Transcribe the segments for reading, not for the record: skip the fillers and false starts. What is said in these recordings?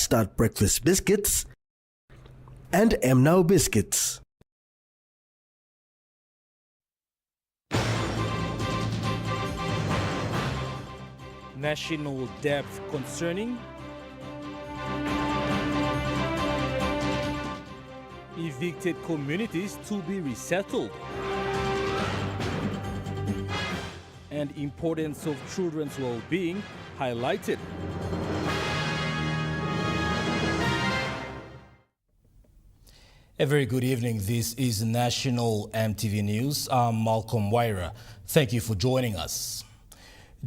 Start breakfast biscuits and Now biscuits. National debt concerning evicted communities to be resettled, and importance of children's well-being highlighted. A very good evening. This is National EMTV News. I'm Malcolm Waira. Thank you for joining us.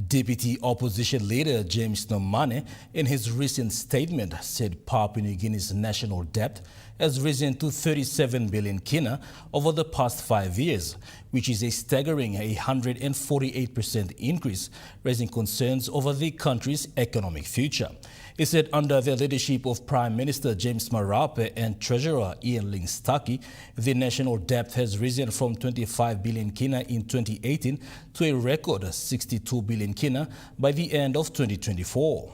Deputy Opposition Leader James Nomane, in his recent statement, said Papua New Guinea's national debt has risen to 37 billion kina over the past 5 years, which is a staggering 148% increase, raising concerns over the country's economic future. He said under the leadership of Prime Minister James Marape and Treasurer Ian Lingstaki, the national debt has risen from 25 billion kina in 2018 to a record 62 billion kina by the end of 2024.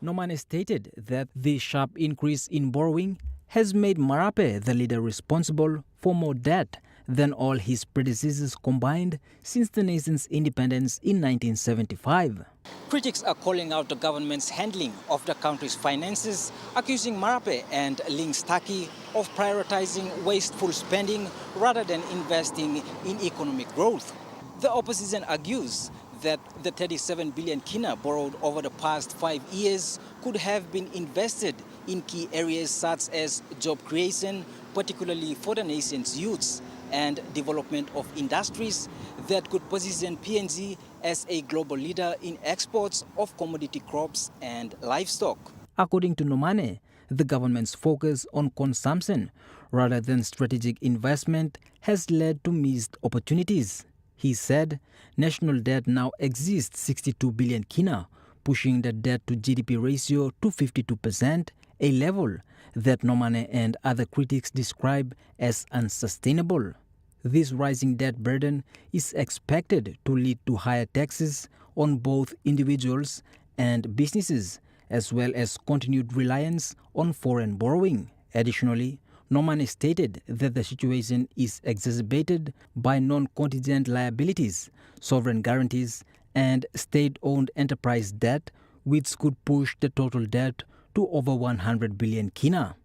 Nomane stated that the sharp increase in borrowing has made Marape the leader responsible for more debt than all his predecessors combined since the nation's independence in 1975. Critics are calling out the government's handling of the country's finances, accusing Marape and Lingstaki of prioritizing wasteful spending rather than investing in economic growth. The opposition argues that the 37 billion kina borrowed over the past 5 years could have been invested in key areas such as job creation, particularly for the nation's youths, and development of industries that could position PNG as a global leader in exports of commodity crops and livestock. According to Nomane, the government's focus on consumption rather than strategic investment has led to missed opportunities. He said national debt now exceeds 62 billion kina, pushing the debt to GDP ratio to 52%, a level that Nomane and other critics describe as unsustainable. This rising debt burden is expected to lead to higher taxes on both individuals and businesses, as well as continued reliance on foreign borrowing. Additionally, Nomane stated that the situation is exacerbated by non-contingent liabilities, sovereign guarantees, and state-owned enterprise debt, which could push the total debt to over 100 billion kina.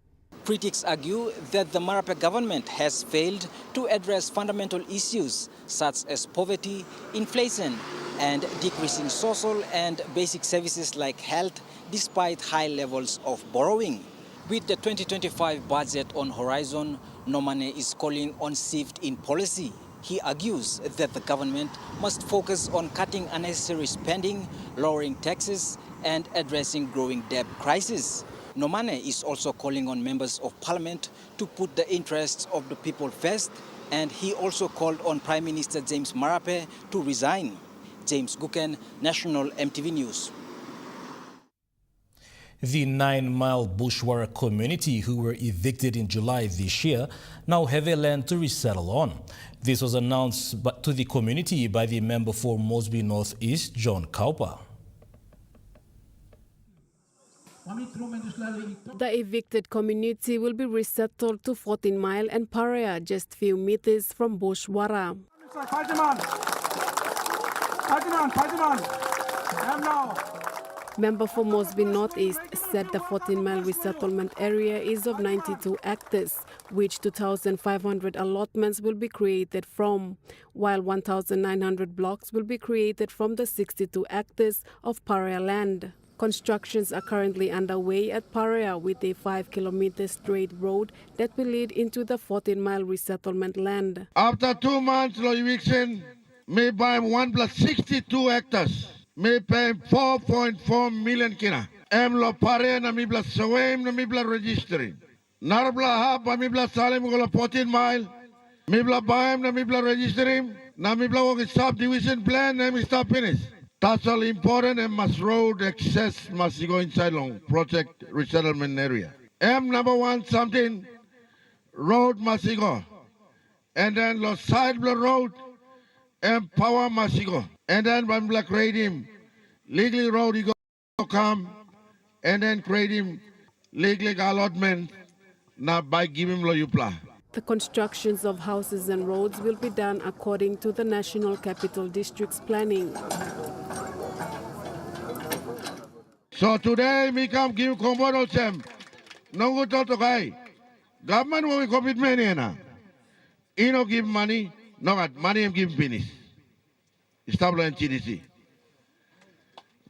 Critics argue that the Marape government has failed to address fundamental issues such as poverty, inflation, and decreasing social and basic services like health, despite high levels of borrowing. With the 2025 budget on horizon, Nomane is calling on shift in policy. He argues that the government must focus on cutting unnecessary spending, lowering taxes, and addressing growing debt crisis. Nomane is also calling on members of parliament to put the interests of the people first, and he also called on Prime Minister James Marape to resign. James Guken, National EMTV News. The 9-mile Bushwara community who were evicted in July this year now have a land to resettle on. This was announced to the community by the member for Mosby North East, John Kaupa. The evicted community will be resettled to 14 Mile and Paria, just few meters from Bushwara. Member for Mosby Northeast said the 14-mile resettlement area is of 92 hectares, which 2,500 allotments will be created from, while 1,900 blocks will be created from the 62 hectares of Paria land. Constructions are currently underway at Paria with a 5-kilometer straight road that will lead into the 14-mile resettlement land. After 2 months of eviction, may buy 1 plus 62 hectares. May pay 4.4 million kina. Lo Paria na mi bla sawem na mi bla registering. Narbla hab mi bla salim gola 14 mile. Mi bla baem na mi bla registering. Na mi bla wog subdivision plan na mi stop finish. That's all important, and must road access must go inside long project resettlement area. Number 1 something road must go, and then the side of the road power must go, and then when black radium legally road he go come and then create him legally allotment na by give him lo yupla. The constructions of houses and roads will be done according to the National Capital District's planning. So today we come give Komoro Sem. No good to guy. Government will commitment na. He no give money, no got money him give finish. Establish NTDC.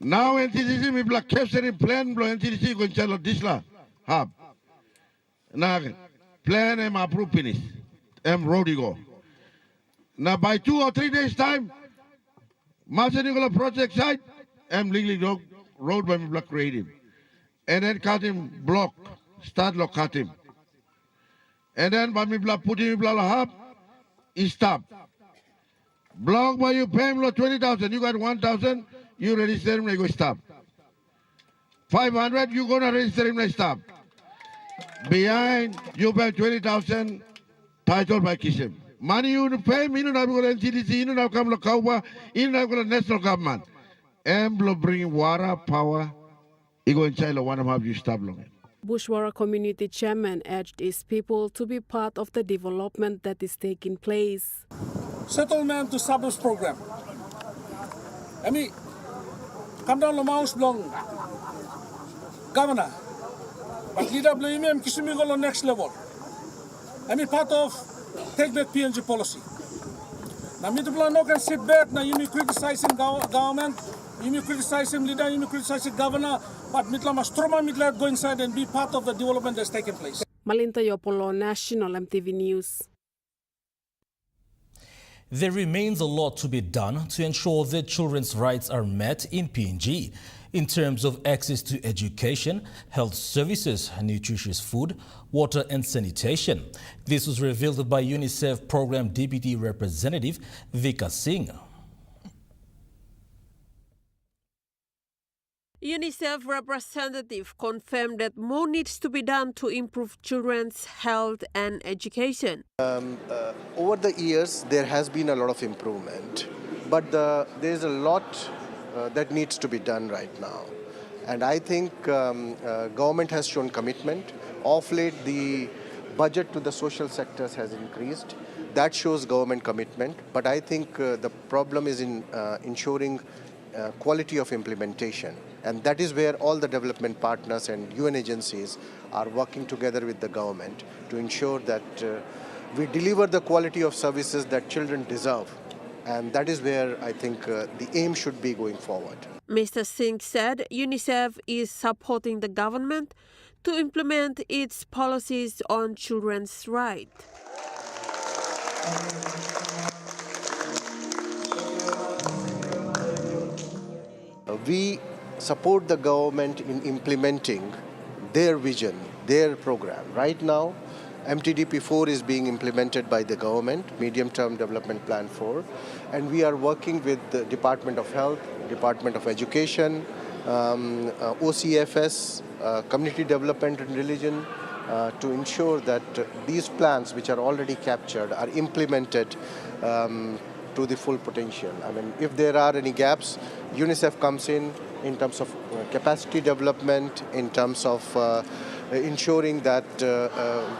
Now NTDC we block capturing plan blow NTDC go chalo disla hub. Na plan em approve finish. Em road go. Now by 2 or 3 days time, Master Nicola project site, em legally road by me block create him. And then cut him block, start lock cut him. And then by me block put him block hub, he stop. Block by you pay him 20,000, you got 1,000, you register him, they go stop. 500, you gonna register him, they stop. Behind, you pay 20,000, title by Kishim. Money you pay, me no have go to NTDC, you no have come to Kawa, you no have go to national government. Emblo bring water, power, you go in China, one of them you stop long. Bushwara Community Chairman urged his people to be part of the development that is taking place. Settlement to suburbs program. I mean, come down the mouse long, governor, but leader blame him, Kisumi go on next level. I mean, part of take back PNG policy. Now, me to plan no can sit back, now you may criticize him government, you may criticize him leader, you may criticize the governor, but Mitla Mastroma Mitla go inside and be part of the development that's taking place. Malinta Yopolo, National EMTV News. There remains a lot to be done to ensure that children's rights are met in PNG in terms of access to education, health services, nutritious food, water and sanitation. This was revealed by UNICEF Program Deputy Representative Vika Singh. UNICEF representative confirmed that more needs to be done to improve children's health and education. Over the years, there has been a lot of improvement, but there is a lot that needs to be done right now. And I think government has shown commitment. Of late, the budget to the social sectors has increased. That shows government commitment. But I think the problem is in ensuring quality of implementation. And that is where all the development partners and UN agencies are working together with the government to ensure that we deliver the quality of services that children deserve. And that is where I think the aim should be going forward. Mr. Singh said UNICEF is supporting the government to implement its policies on children's rights. We support the government in implementing their vision, their program. Right now, MTDP4 is being implemented by the government, Medium-Term Development Plan 4, and we are working with the Department of Health, Department of Education, OCFS, Community Development and Religion, to ensure that these plans, which are already captured, are implemented to the full potential. I mean, if there are any gaps, UNICEF comes in terms of capacity development, in terms of ensuring that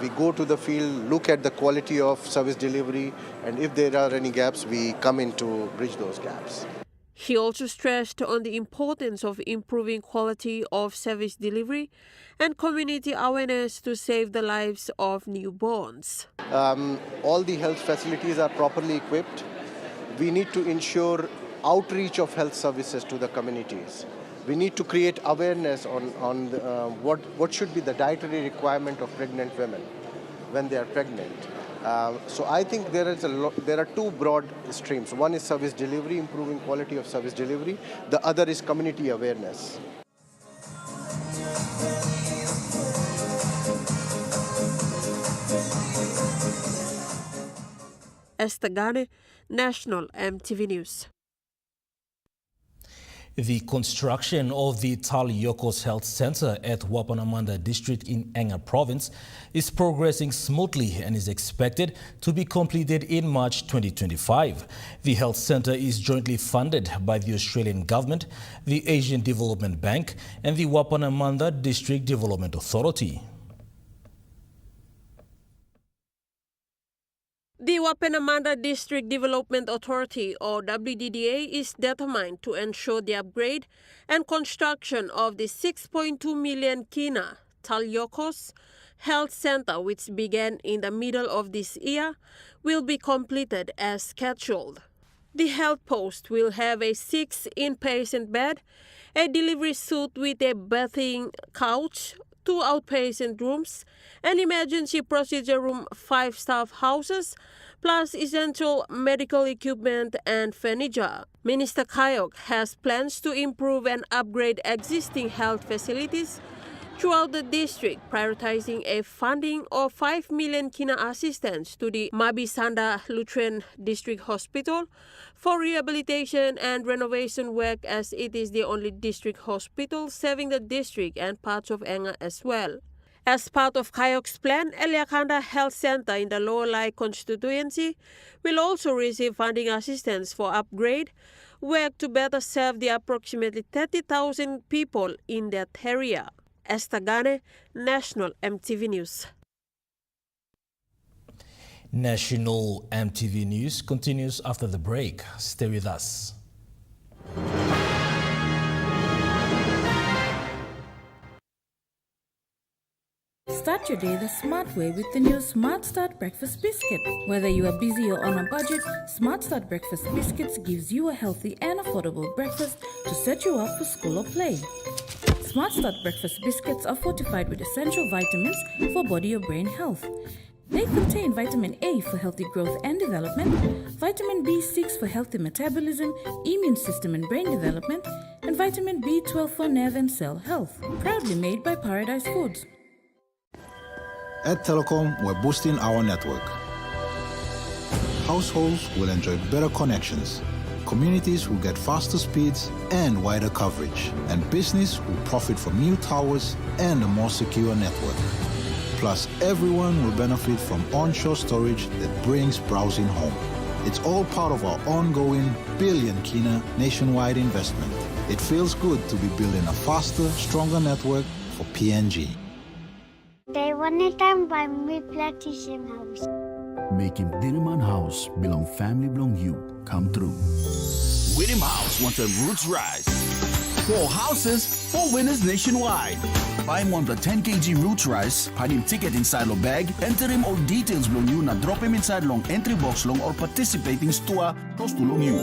we go to the field, look at the quality of service delivery, and if there are any gaps, we come in to bridge those gaps. He also stressed on the importance of improving quality of service delivery and community awareness to save the lives of newborns. All the health facilities are properly equipped. We need to ensure outreach of health services to the communities. We need to create awareness on what should be the dietary requirement of pregnant women when they are pregnant. So I think there are two broad streams. One is service delivery, improving quality of service delivery. The other is community awareness. Esther Gane, National EMTV News. The construction of the Tal Yokos Health Center at Wapanamanda district in Enga province is progressing smoothly and is expected to be completed in March 2025. The health center is jointly funded by the Australian government, the Asian Development Bank and the Wapanamanda District Development Authority. The Wapanamanda District Development Authority, or WDDA, is determined to ensure the upgrade and construction of the 6.2 million kina Tal Yokos Health Center, which began in the middle of this year, will be completed as scheduled. The health post will have a 6 inpatient bed, a delivery suite with a bathing couch, 2 outpatient rooms, an emergency procedure room, 5 staff houses, plus essential medical equipment and furniture. Minister Kayok has plans to improve and upgrade existing health facilities throughout the district, prioritizing a funding of 5 million kina assistance to the Mabisanda Lutheran District Hospital for rehabilitation and renovation work, as it is the only district hospital serving the district and parts of Enga as well. As part of Kayok's plan, Eliakanda Health Center in the Lower Lai constituency will also receive funding assistance for upgrade work to better serve the approximately 30,000 people in that area. Esther Gane, National EMTV News. National EMTV News continues after the break. Stay with us. Start your day the smart way with the new Smart Start Breakfast Biscuit. Whether you are busy or on a budget, Smart Start Breakfast Biscuits gives you a healthy and affordable breakfast to set you up for school or play. Smart Start Breakfast Biscuits are fortified with essential vitamins for body or brain health. They contain vitamin A for healthy growth and development, vitamin B6 for healthy metabolism, immune system and brain development, and vitamin B12 for nerve and cell health. Proudly made by Paradise Foods. At Telecom, we're boosting our network. Households will enjoy better connections. Communities will get faster speeds and wider coverage. And business will profit from new towers and a more secure network. Plus, everyone will benefit from onshore storage that brings browsing home. It's all part of our ongoing billion kina nationwide investment. It feels good to be building a faster, stronger network for PNG. They wanted time by me plantation house. Making Dinaman House belong family belong you come true. Winning House wants a roots rise. 4 houses, 4 winners nationwide. Buy him one the 10 kg roots rice, find him ticket inside the bag, enter him all details belong you, na drop him inside long entry box long or participating store close to long you.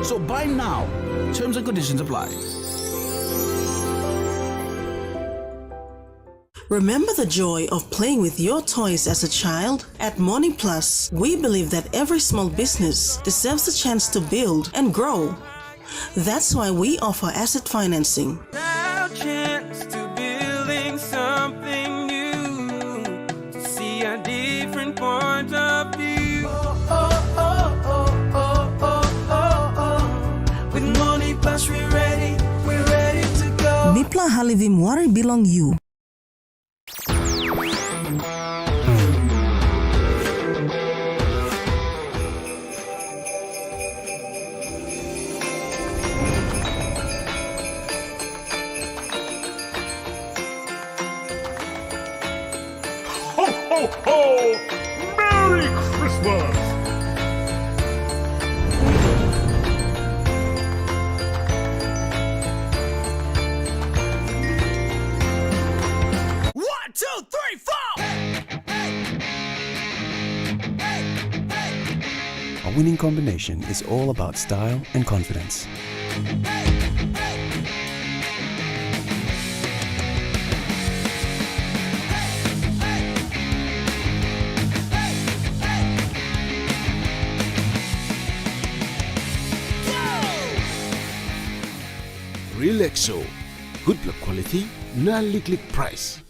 So buy now. Terms and conditions apply. Remember the joy of playing with your toys as a child? At Morning Plus, we believe that every small business deserves a chance to build and grow. That's why we offer asset financing. Chance to building something new, to see a different point of view. With Morning Plus, we're ready to go. Mipla Halivim Wari belong you. Ho, ho! Merry Christmas! One, two, three, four! A winning combination is all about style and confidence. Relaxo. Good luck quality, non-lick price.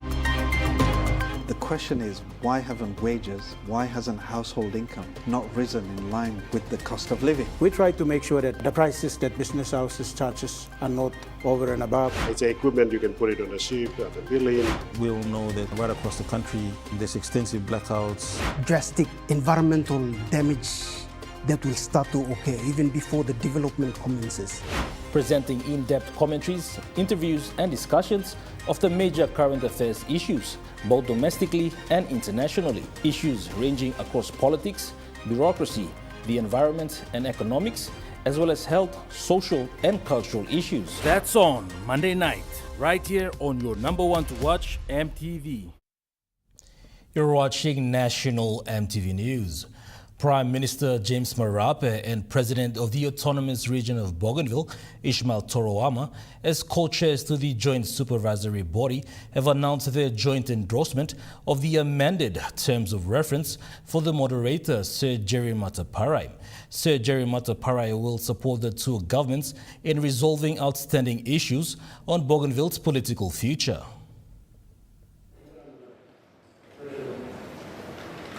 The question is, why haven't wages, why hasn't household income not risen in line with the cost of living? We try to make sure that the prices that business houses charges are not over and above. It's equipment, you can put it on a ship, on a building. We all know that right across the country, there's extensive blackouts. Drastic environmental damage that will start to occur even before the development commences. Presenting in-depth commentaries, interviews and discussions of the major current affairs issues, both domestically and internationally. Issues ranging across politics, bureaucracy, the environment and economics, as well as health, social and cultural issues. That's on Monday night, right here on your number one to watch, MTV. You're watching National MTV News. Prime Minister James Marape and President of the Autonomous Region of Bougainville, Ismail Toroama, as co-chairs to the Joint Supervisory Body, have announced their joint endorsement of the amended terms of reference for the moderator, Sir Jerry Mataparai. Sir Jerry Mataparai will support the two governments in resolving outstanding issues on Bougainville's political future.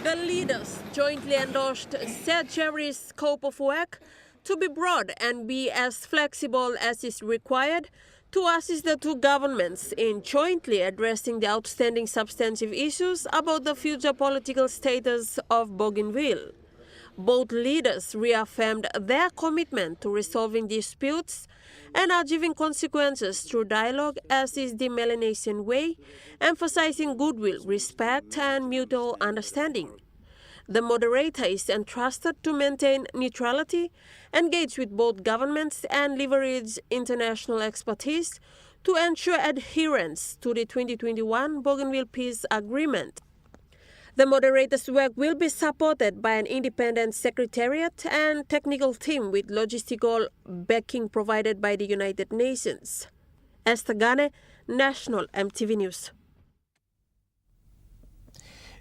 The leaders jointly endorsed Sir Jerry's scope of work to be broad and be as flexible as is required to assist the two governments in jointly addressing the outstanding substantive issues about the future political status of Bougainville. Both leaders reaffirmed their commitment to resolving disputes and achieving consequences through dialogue, as is the Melanesian way, emphasizing goodwill, respect, and mutual understanding. The moderator is entrusted to maintain neutrality, engage with both governments, and leverage international expertise to ensure adherence to the 2021 Bougainville Peace Agreement. The moderator's work will be supported by an independent secretariat and technical team with logistical backing provided by the United Nations. Esther Gane, National MTV News.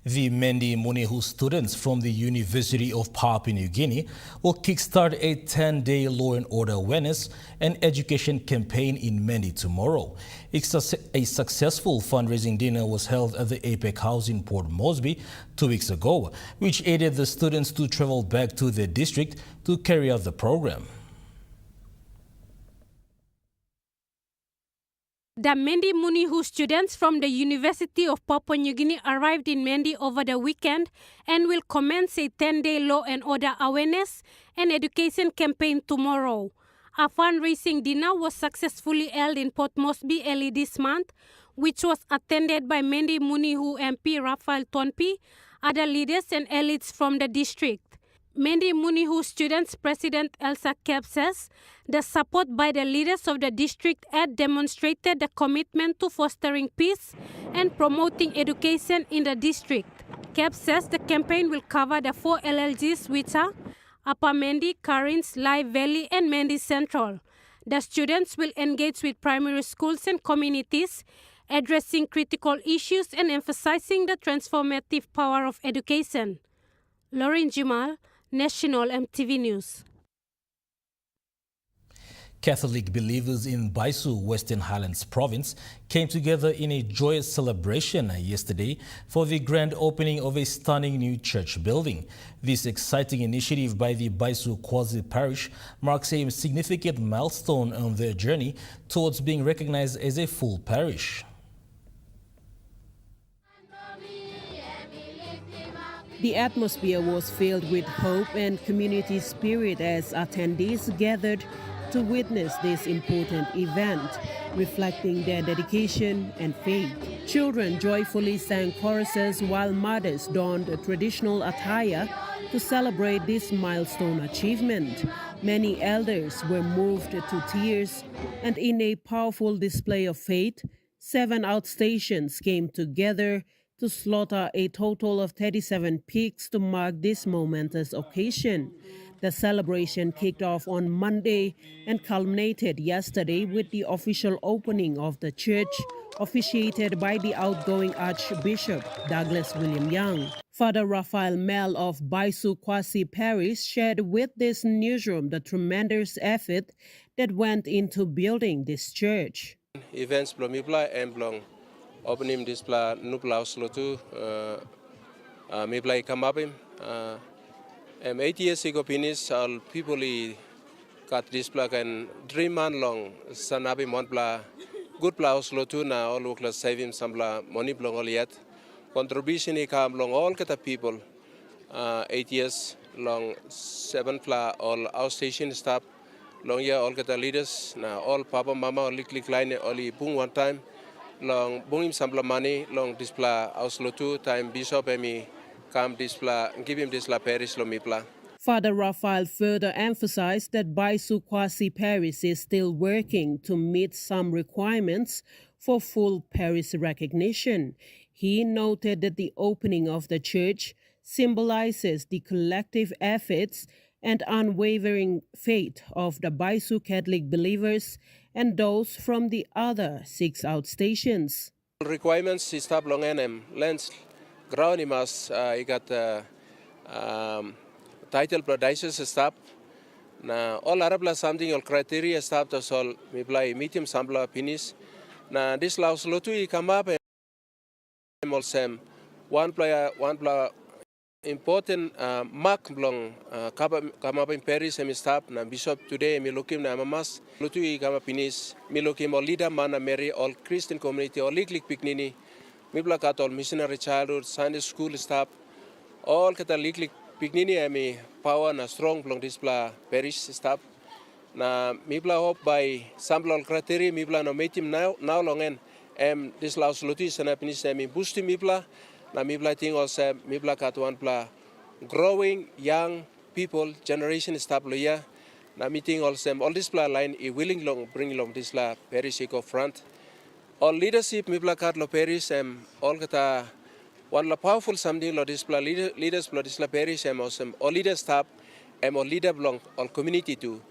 The Mendi Munihu students from the University of Papua New Guinea will kickstart a 10-day law and order awareness and education campaign in Mendi tomorrow. A successful fundraising dinner was held at the APEC House in Port Moresby 2 weeks ago, which aided the students to travel back to their district to carry out the program. The Mendi Munihu students from the University of Papua New Guinea arrived in Mendi over the weekend and will commence a 10-day law and order awareness and education campaign tomorrow. A fundraising dinner was successfully held in Port Moresby early this month, which was attended by Mendi Munihu MP Raphael Tonpi, other leaders and elites from the district. Mendi Munihu Students President Elsa Kep says the support by the leaders of the district had demonstrated the commitment to fostering peace and promoting education in the district. Kep says the campaign will cover the 4 LLGs, which are Upper Mendi, Karins, Lai Valley and Mendi Central. The students will engage with primary schools and communities, addressing critical issues and emphasizing the transformative power of education. Lauren Jimal, National MTV News. Catholic believers in Baisu, Western Highlands Province, came together in a joyous celebration yesterday for the grand opening of a stunning new church building. This exciting initiative by the Baisu Quasi Parish marks a significant milestone on their journey towards being recognized as a full parish. The atmosphere was filled with hope and community spirit as attendees gathered to witness this important event, reflecting their dedication and faith. Children joyfully sang choruses while mothers donned a traditional attire to celebrate this milestone achievement. Many elders were moved to tears, and in a powerful display of faith, 7 outstations came together to slaughter a total of 37 pigs to mark this momentous occasion. The celebration kicked off on Monday and culminated yesterday with the official opening of the church, officiated by the outgoing Archbishop Douglas William Young. Father Raphael Mel of Baisu Quasi Parish shared with this newsroom the tremendous effort that went into building this church. Events belum apply and belum opening this pla Laos lotu me play come up him 8 years ago finish all people got this plug and 3 months long sanabi mon pla good plaus lotu na all work save him some money blong all yet contribution come long all kata people 8 years long 7 pla all our station staff long year all kata leaders na all papa mama all click line only boom one time long boom him some money long display house lotu time bishop emi come display give him this la parish lo mi pla. Father Raphael further emphasized that Baisu Kwasi Parish is still working to meet some requirements for full parish recognition. He noted that the opening of the church symbolizes the collective efforts and unwavering faith of the Baisu Catholic believers and those from the other 6 outstations. Requirements is stop long NM lens ground imas got title produces stop na all arabla something all criteria stop to sol me play medium sambla finish na this Laos lotu come up and all same one player important mark blong come up in Paris and stop na bishop today me looking na mamas lotu come up finish me looking all leader man Mary all Christian community all liklik piknini me black all missionary childhood Sunday school stop all kata liklik Pignini ami power na strong blong display parish staff na mibla hope by sample criteria mibla no meeting now longen this Laos lotu sana finish ami boost mibla na mibla thing also mibla kat one pla growing young people generation staff loya na meeting also all display line i willing long bring long this la parish eco front all leadership mibla kat lo parish all kata one la powerful something lo display leaders lo display parish all leaders staff all leader belong all community too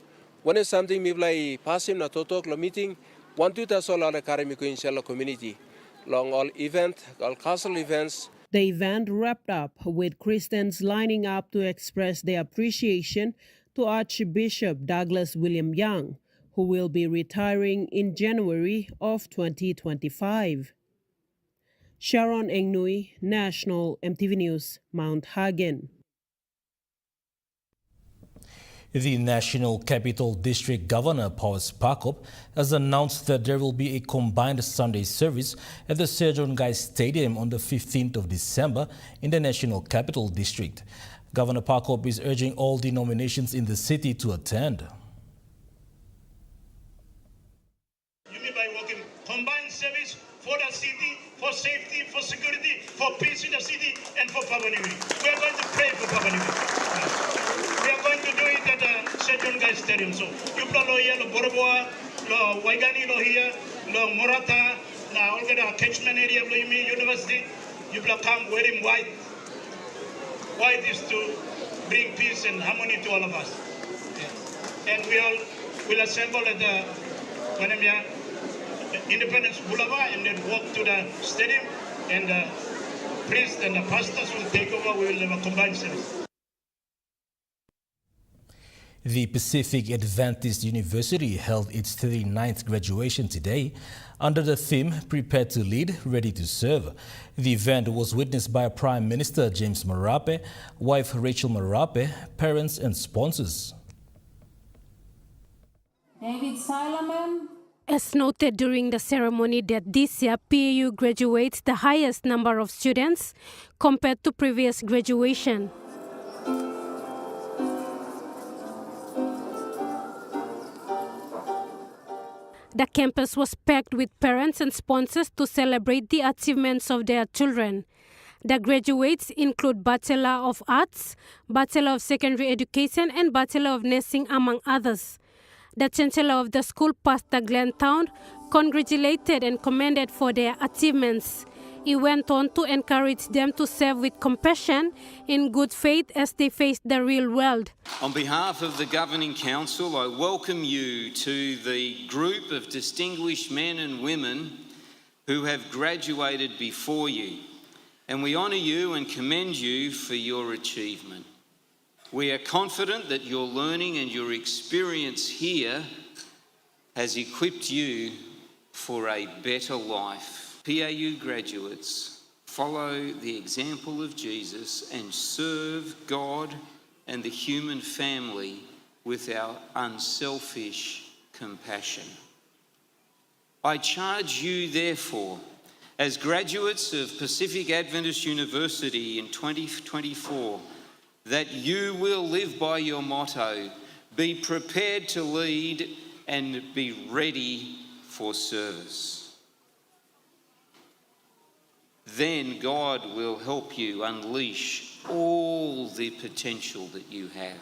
when is something me play passing na totok lo meeting 1-2 all academic inshallah community long all event all cultural events. The event wrapped up with Christians lining up to express their appreciation to Archbishop Douglas William Young, who will be retiring in January of 2025. Sharon Engnui, National EMTV News, Mount Hagen. The National Capital District Governor, Paul Sparkop, has announced that there will be a combined Sunday service at the Sejong Gai Stadium on the 15th of December in the National Capital District. Governor Sparkop is urging all denominations in the city to attend. You mean by working combined service for the city, for safety, for security, for peace in the city, and for Papua New Guinea. We are going to pray for Papua New Guinea. We are going to do it at the Sejong Gai Stadium. So, you plan lo here, lo Boroboa, lo Waigani lo here, lo Morata, now all the catchment area of the University. You plan come wearing white. White is to bring peace and harmony to all of us. Yeah. And we all will assemble at the Independence Boulevard and then walk to the stadium, and the priests and the pastors will take over. We will have a combined service. The Pacific Adventist University held its 39th graduation today under the theme Prepared to Lead, Ready to Serve. The event was witnessed by Prime Minister James Marape, wife Rachel Marape, parents and sponsors. David Silaman. As noted during the ceremony that this year PAU graduates the highest number of students compared to previous graduation. The campus was packed with parents and sponsors to celebrate the achievements of their children. The graduates include Bachelor of Arts, Bachelor of Secondary Education, and Bachelor of Nursing, among others. The Chancellor of the school, Pastor Glenn Town, congratulated and commended for their achievements. He went on to encourage them to serve with compassion in good faith as they face the real world. On behalf of the Governing Council, I welcome you to the group of distinguished men and women who have graduated before you, and we honour you and commend you for your achievement. We are confident that your learning and your experience here has equipped you for a better life. PAU graduates follow the example of Jesus and serve God and the human family with our unselfish compassion. I charge you, therefore, as graduates of Pacific Adventist University in 2024, that you will live by your motto, be prepared to lead and be ready for service. Then God will help you unleash all the potential that you have.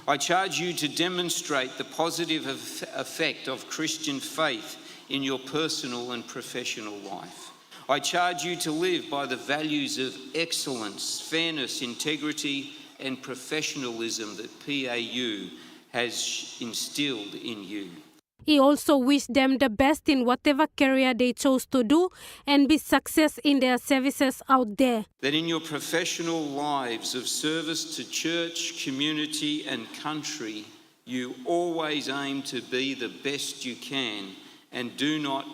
I charge you to demonstrate the positive effect of Christian faith in your personal and professional life. I charge you to live by the values of excellence, fairness, integrity, and professionalism that PAU has instilled in you. He also wished them the best in whatever career they chose to do and be success in their services out there. That in your professional lives of service to church, community, and country, you always aim to be the best you can and do not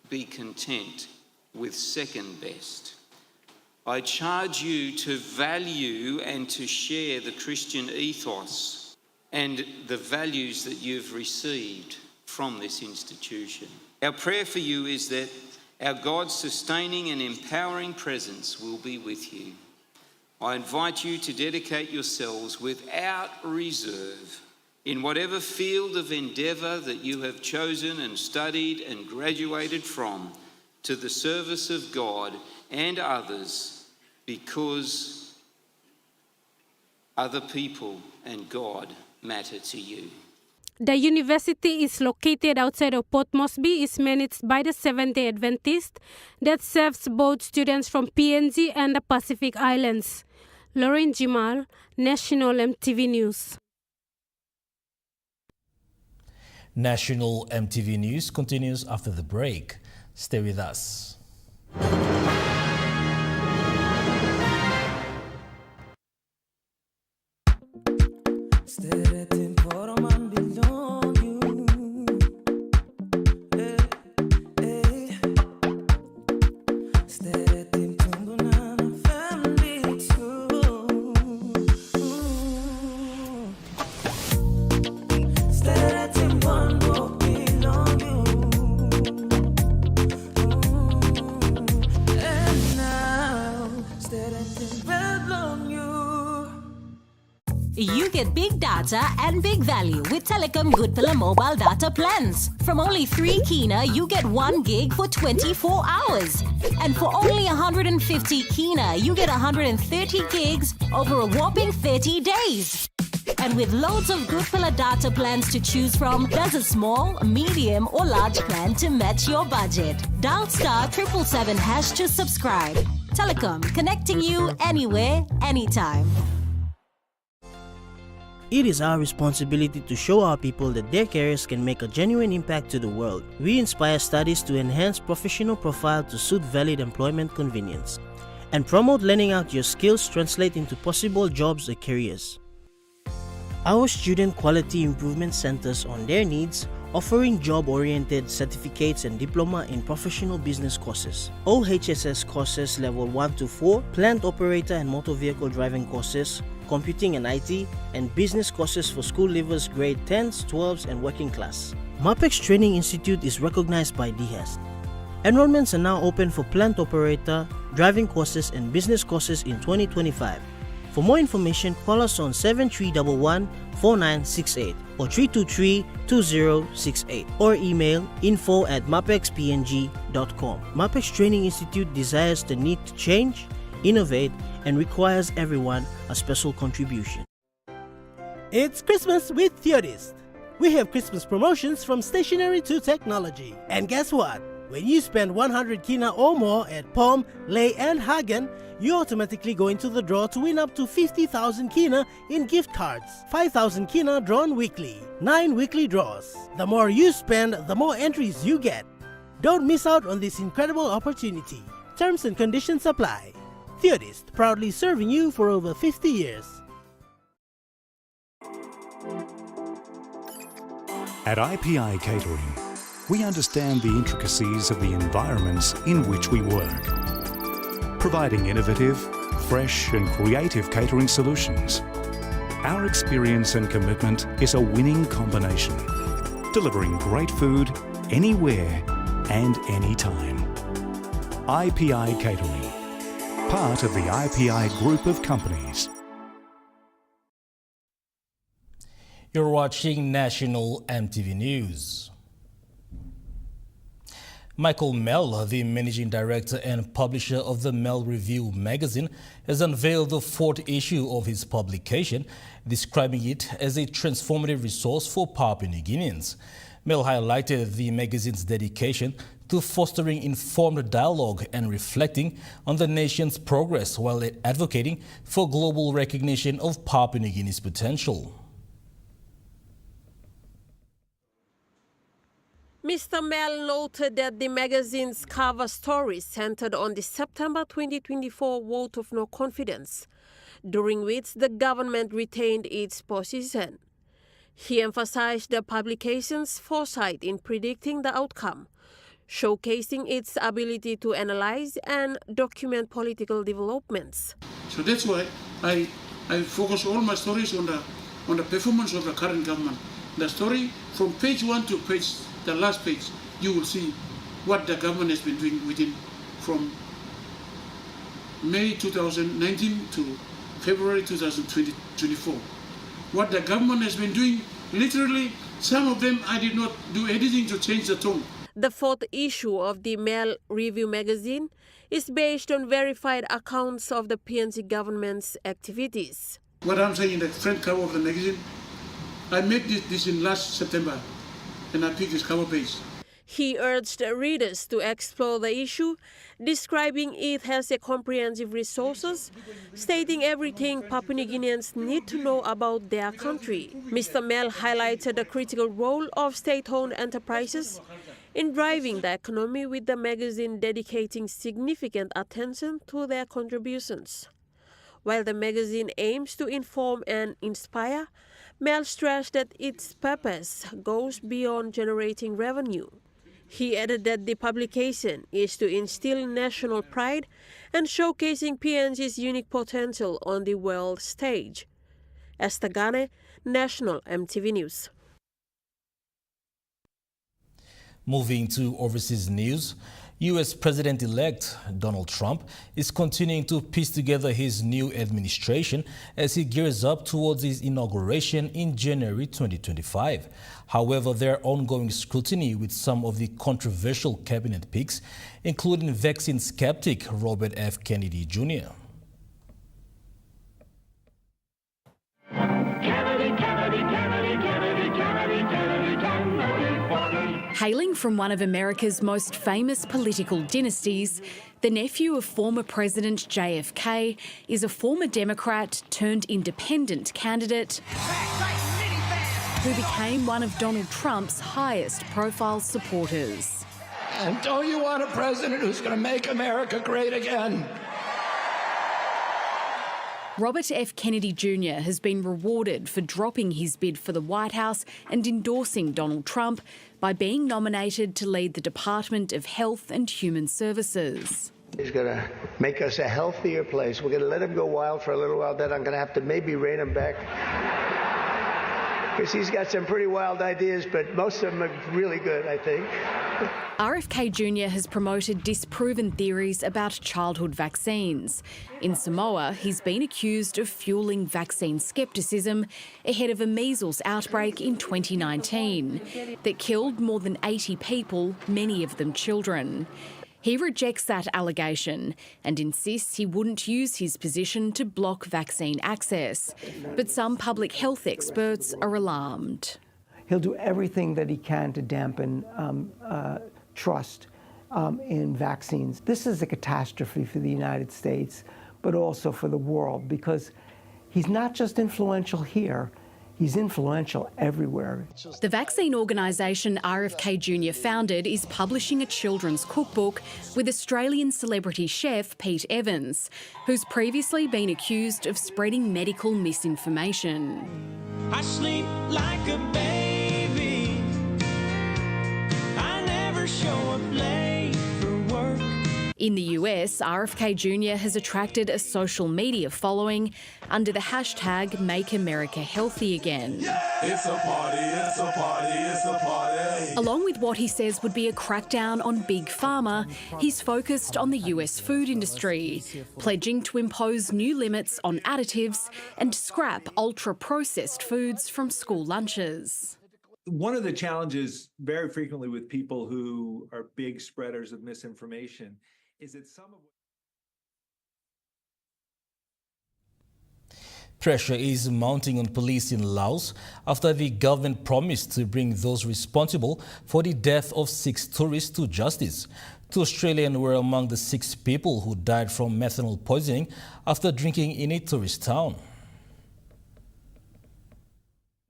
be content with second best. I charge you to value and to share the Christian ethos and the values that you've received from this institution. Our prayer for you is that our God's sustaining and empowering presence will be with you. I invite you to dedicate yourselves without reserve in whatever field of endeavour that you have chosen and studied and graduated from, to the service of God and others, because other people and God matter to you. The university is located outside of Port Moresby, is managed by the Seventh-day Adventist that serves both students from PNG and the Pacific Islands. Lauren Jimal, National EMTV News. National EMTV News continues after the break. Stay with us. You get big data and big value with Telecom Good Pillar mobile data plans. From only 3 kina, you get 1 gig for 24 hours. And for only 150 kina, you get 130 gigs over a whopping 30 days. And with loads of Good Pillar data plans to choose from, there's a small, medium or large plan to match your budget. Dial *777# to subscribe. Telecom, connecting you anywhere, anytime. It is our responsibility to show our people that their careers can make a genuine impact to the world. We inspire studies to enhance professional profile to suit valid employment convenience, and promote learning out your skills translate into possible jobs or careers. Our student quality improvement centers on their needs, offering job-oriented certificates and diploma in professional business courses, OHSS courses level 1 to 4, plant operator and motor vehicle driving courses, computing and IT, and business courses for school leavers grade 10s, 12s, and working class. MAPEX Training Institute is recognized by DHEST. Enrollments are now open for plant operator, driving courses, and business courses in 2025. For more information, call us on 7311-4968 or 323-2068 or email info@mapexpng.com. MAPEX Training Institute desires the need to change, innovate, and requires everyone a special contribution. It's Christmas with Theodist. We have Christmas promotions from stationery to technology. And guess what? When you spend 100 kina or more at Palm, Lay, and Hagen, you automatically go into the draw to win up to 50,000 kina in gift cards. 5,000 kina drawn weekly. 9 weekly draws. The more you spend, the more entries you get. Don't miss out on this incredible opportunity. Terms and conditions apply. Theodist, proudly serving you for over 50 years. At IPI Catering, we understand the intricacies of the environments in which we work, providing innovative, fresh and creative catering solutions. Our experience and commitment is a winning combination, delivering great food anywhere and anytime. IPI Catering, part of the IPI group of companies. You're watching National EMTV News. Michael Mell, the managing director and publisher of the Mell Review magazine, has unveiled the 4th issue of his publication, describing it as a transformative resource for Papua New Guineans. Mell highlighted the magazine's dedication to fostering informed dialogue and reflecting on the nation's progress while advocating for global recognition of Papua New Guinea's potential. Mr. Mell noted that the magazine's cover story centered on the September 2024 vote of no confidence, during which the government retained its position. He emphasized the publication's foresight in predicting the outcome, showcasing its ability to analyze and document political developments. So that's why I focus all my stories on the performance of the current government. The story from page 1 to the last page, you will see what the government has been doing within from May 2019 to February 2024. What the government has been doing, literally, some of them I did not do anything to change the tone. The 4th issue of the Mell Review magazine is based on verified accounts of the PNG government's activities. What I'm saying in the front cover of the magazine, I made this in last September, and I picked this cover page. He urged readers to explore the issue, describing it as a comprehensive resources, stating everything Papua New Guineans need to know about their country. Mr. Mell highlighted the critical role of state-owned enterprises in driving the economy, with the magazine dedicating significant attention to their contributions. While the magazine aims to inform and inspire, Mell stressed that its purpose goes beyond generating revenue. He added that the publication is to instill national pride and showcasing PNG's unique potential on the world stage. Esther Gane, National EMTV News. Moving to overseas news, U.S. President-elect Donald Trump is continuing to piece together his new administration as he gears up towards his inauguration in January 2025. However, there are ongoing scrutiny with some of the controversial cabinet picks, including vaccine skeptic Robert F. Kennedy Jr. Hailing from one of America's most famous political dynasties, the nephew of former President JFK is a former Democrat turned independent candidate who became one of Donald Trump's highest profile supporters. And don't you want a president who's going to make America great again? Robert F. Kennedy Jr. has been rewarded for dropping his bid for the White House and endorsing Donald Trump by being nominated to lead the Department of Health and Human Services. He's going to make us a healthier place. We're going to let him go wild for a little while, then I'm going to have to maybe rein him back. Because he's got some pretty wild ideas, but most of them are really good, I think. RFK Jr. has promoted disproven theories about childhood vaccines. In Samoa, he's been accused of fueling vaccine scepticism ahead of a measles outbreak in 2019 that killed more than 80 people, many of them children. He rejects that allegation and insists he wouldn't use his position to block vaccine access. But some public health experts are alarmed. He'll do everything that he can to dampen trust in vaccines. This is a catastrophe for the United States, but also for the world, because he's not just influential here, he's influential everywhere. The vaccine organisation RFK Jr. founded is publishing a children's cookbook with Australian celebrity chef Pete Evans, who's previously been accused of spreading medical misinformation. I sleep like a baby. I In the US, RFK Jr. has attracted a social media following under the hashtag Make America Healthy Again. It's a party, it's a party, it's a party. Along with what he says would be a crackdown on Big Pharma, he's focused on the US food industry, pledging to impose new limits on additives and scrap ultra-processed foods from school lunches. One of the challenges very frequently with people who are big spreaders of misinformation is that some of Pressure is mounting on police in Laos after the government promised to bring those responsible for the death of 6 tourists to justice. 2 Australians were among the 6 people who died from methanol poisoning after drinking in a tourist town.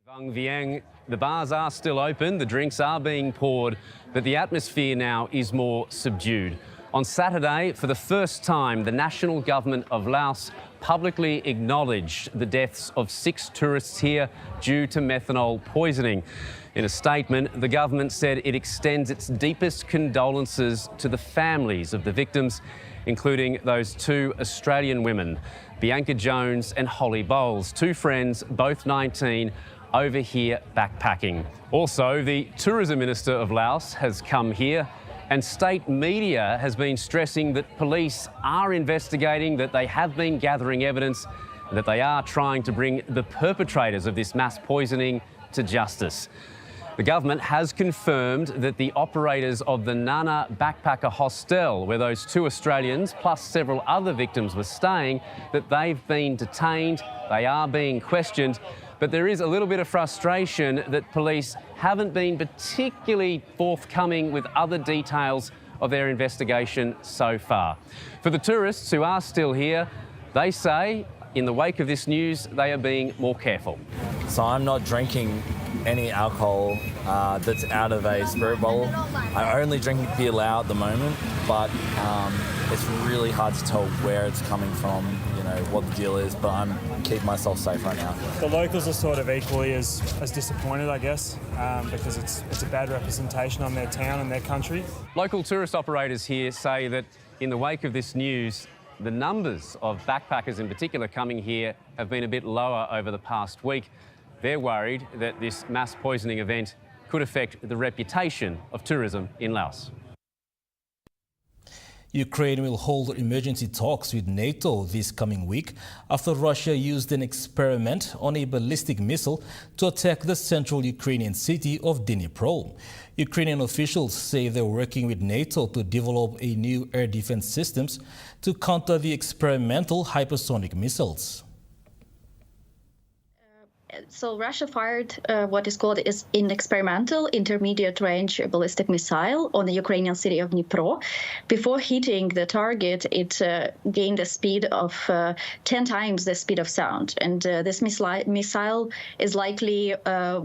Vang Vieng, the bars are still open, the drinks are being poured, but the atmosphere now is more subdued. On Saturday, for the first time, the national government of Laos publicly acknowledged the deaths of 6 tourists here due to methanol poisoning. In a statement, the government said it extends its deepest condolences to the families of the victims, including those 2 Australian women, Bianca Jones and Holly Bowles, 2 friends, both 19, over here backpacking. Also, the Tourism Minister of Laos has come here, and state media has been stressing that police are investigating, that they have been gathering evidence, and that they are trying to bring the perpetrators of this mass poisoning to justice. The government has confirmed that the operators of the Nana Backpacker Hostel, where those 2 Australians plus several other victims were staying, that they've been detained, they are being questioned. But there is a little bit of frustration that police haven't been particularly forthcoming with other details of their investigation so far. For the tourists who are still here, they say in the wake of this news, they are being more careful. So I'm not drinking any alcohol that's out of a spirit bottle. I'm only drinking beer Lao at the moment, but it's really hard to tell where it's coming from, you know, what the deal is, but I'm keeping myself safe right now. The locals are sort of equally as disappointed, I guess, because it's a bad representation on their town and their country. Local tourist operators here say that in the wake of this news, the numbers of backpackers in particular coming here have been a bit lower over the past week. They're worried that this mass poisoning event could affect the reputation of tourism in Laos. Ukraine will hold emergency talks with NATO this coming week after Russia used an experiment on a ballistic missile to attack the central Ukrainian city of Dnipro. Ukrainian officials say they're working with NATO to develop a new air defense systems to counter the experimental hypersonic missiles. So Russia fired what is called an experimental intermediate range ballistic missile on the Ukrainian city of Dnipro. Before hitting the target, it gained a speed of 10 times the speed of sound. And this missile is likely a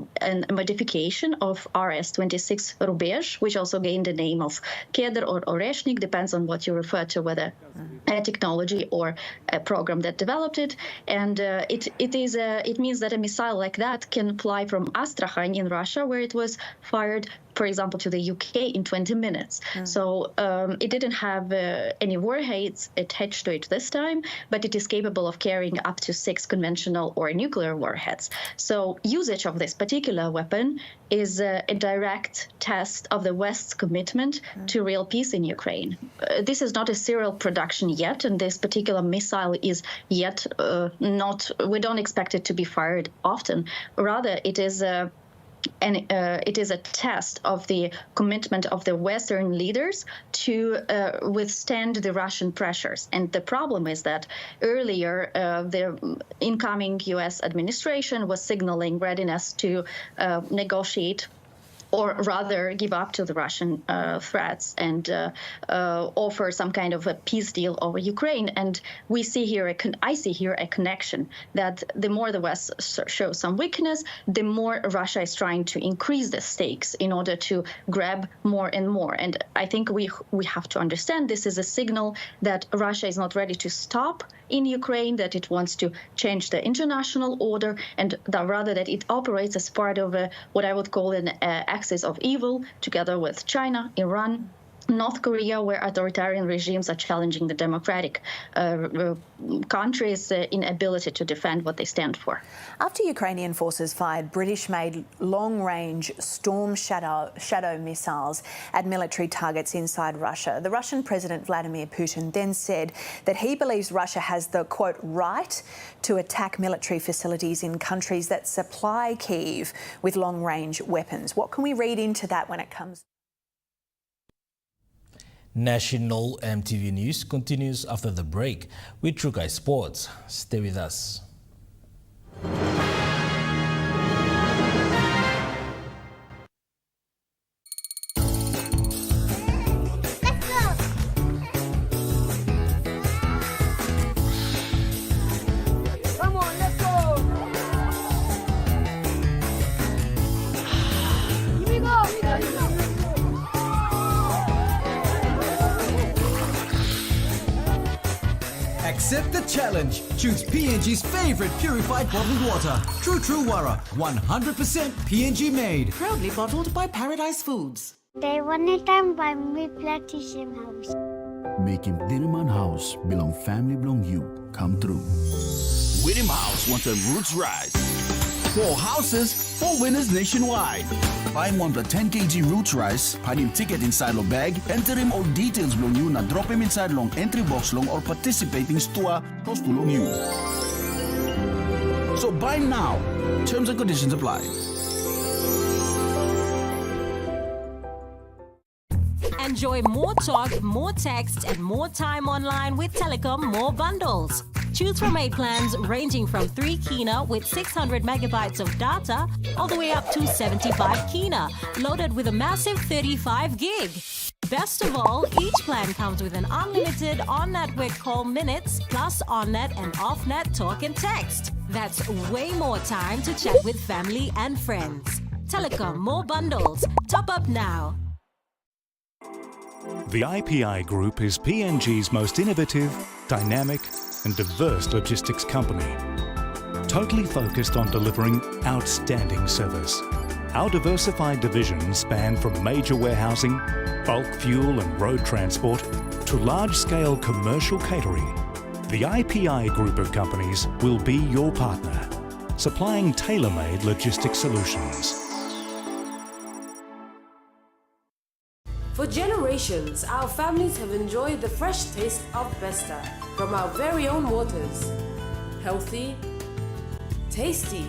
modification of RS-26 Rubezh, which also gained the name of Kedr or Oreshnik, depends on what you refer to, whether a technology or a program that developed it. And it means that a missile like that can fly from Astrakhan in Russia, where it was fired, for example, to the UK in 20 minutes. So it didn't have any warheads attached to it this time, but it is capable of carrying up to 6 conventional or nuclear warheads. So usage of this particular weapon is a direct test of the West's commitment to real peace in Ukraine. This is not a serial production yet, and this particular missile is yet we don't expect it to be fired often. Rather, it is a test of the commitment of the Western leaders to withstand the Russian pressures. And the problem is that earlier, the incoming U.S. administration was signaling readiness to negotiate, or rather give up to the Russian threats and offer some kind of a peace deal over Ukraine. And we see here, I see here a connection that the more the West shows some weakness, the more Russia is trying to increase the stakes in order to grab more and more. And I think we have to understand this is a signal that Russia is not ready to stop in Ukraine, that it wants to change the international order, and that rather that it operates as part of what I would call an axis of evil, together with China, Iran, North Korea, where authoritarian regimes are challenging the democratic countries' inability to defend what they stand for. After Ukrainian forces fired British-made long-range Storm Shadow missiles at military targets inside Russia, the Russian President Vladimir Putin then said that he believes Russia has the, quote, right to attack military facilities in countries that supply Kyiv with long-range weapons. What can we read into that when it comes? National EMTV News continues after the break with Trukai Sports. Stay with us. Accept the challenge. Choose PNG's favorite purified bottled water. True Wara, 100% PNG made. Proudly bottled by Paradise Foods. They wanted time by me Platinum House. Making Dinaman House belong family belong you come true. Winning House wants a roots rice. 4 houses, 4 winners nationwide. Find one the 10 kg roots rice, find him ticket inside long bag, enter him all details long you, na drop him inside long entry box long or participating store, close to long you. So buy now. Terms and conditions apply. Enjoy more talk, more text, and more time online with Telecom More Bundles. Choose from 8 plans ranging from 3 kina with 600 megabytes of data all the way up to 75 kina, loaded with a massive 35 gig. Best of all, each plan comes with an unlimited on-network call minutes plus on-net and off-net talk and text. That's way more time to chat with family and friends. Telecom More Bundles. Top up now. The IPI Group is PNG's most innovative, dynamic and diverse logistics company, totally focused on delivering outstanding service. Our diversified divisions span from major warehousing, bulk fuel and road transport to large-scale commercial catering. The IPI Group of companies will be your partner, supplying tailor-made logistics solutions. For generations, our families have enjoyed the fresh taste of Besta from our very own waters. Healthy, tasty,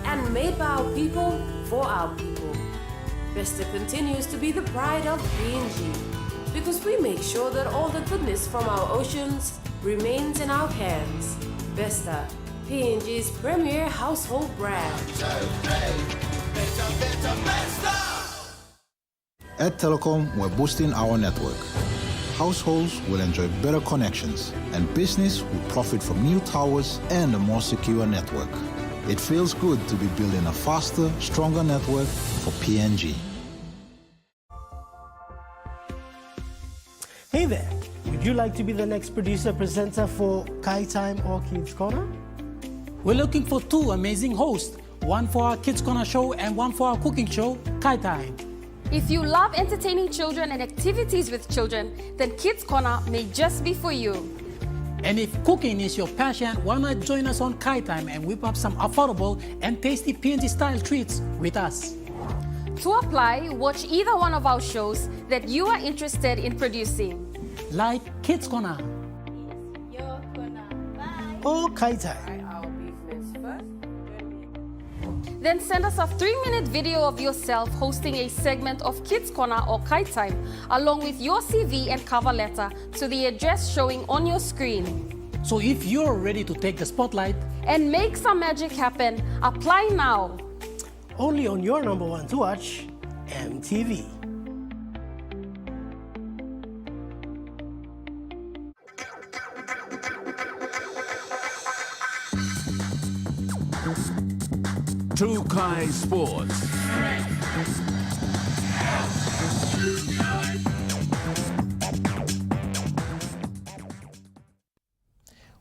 and made by our people for our people. Besta continues to be the pride of PNG because we make sure that all the goodness from our oceans remains in our hands. Besta, PNG's premier household brand. At Telecom, we're boosting our network. Households will enjoy better connections, and business will profit from new towers and a more secure network. It feels good to be building a faster, stronger network for PNG. Hey there, would you like to be the next producer presenter for Kai Time or Kids Corner? We're looking for 2 amazing hosts, one for our Kids Corner show and one for our cooking show, Kai Time. If you love entertaining children and activities with children, then Kids Corner may just be for you. And if cooking is your passion, why not join us on Kai Time and whip up some affordable and tasty PNG-style treats with us? To apply, watch either one of our shows that you are interested in producing. Like Kids Corner. Your Corner. Bye. Or Kai Time. Then send us a 3-minute video of yourself hosting a segment of Kids Corner or Kai Time, along with your CV and cover letter to the address showing on your screen. So if you're ready to take the spotlight and make some magic happen, apply now. Only on your number 1 to watch, EMTV. Trukai Sports.